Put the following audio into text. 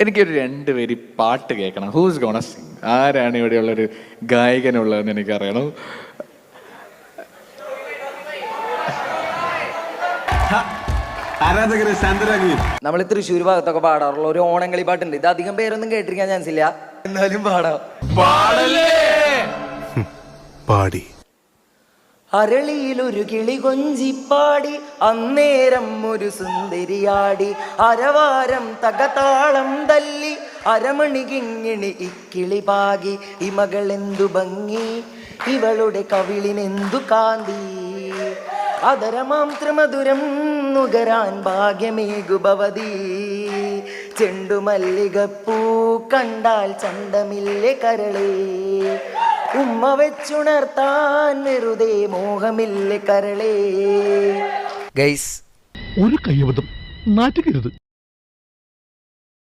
എനിക്കൊരു 2 വരി പാട്ട് കേൾക്കണം. Who's gonna sing? ആരാണ് ഇവിടെയുള്ളൊരു ഗായകനുള്ളതെന്ന് എനിക്കറിയണം. നമ്മൾ തൃശ്ശൂർ ഭാഗത്തൊക്കെ പാടാറുള്ള ഒരു ഓണങ്ങളി പാട്ടുണ്ട്. ഇത് അധികം പേരൊന്നും കേട്ടിരിക്കാൻ ചാൻസ് ഇല്ല, എന്നാലും പാടാം. പാടി. അരളിയിലൊരു കിളി കൊഞ്ചിപ്പാടി, അന്നേരം ഒരു സുന്ദരിയാടി, അരവാരം തകതാളം തല്ലി, അരമണി കിങ്ങിണി ഇക്കിളി പാകി, ഇമകളെന്തു ഭംഗി, ഇവളുടെ കവിളിനെന്തു കാന്തി, അതരമാം ത്രിമധുരം നുകരാൻ ഭാഗ്യമേകുഭവതി, ചെണ്ടുമല്ലികപ്പൂ കണ്ടാൽ ചന്തമില്ലേ കരളേ, ഉമ്മ വെച്ചുണർത്താൻ വെറുതെ മോഹമില്ലേ കരളേ. ഗൈസ്, ഒരു കയ്യബദ്ധം നാറ്റുകരുത്.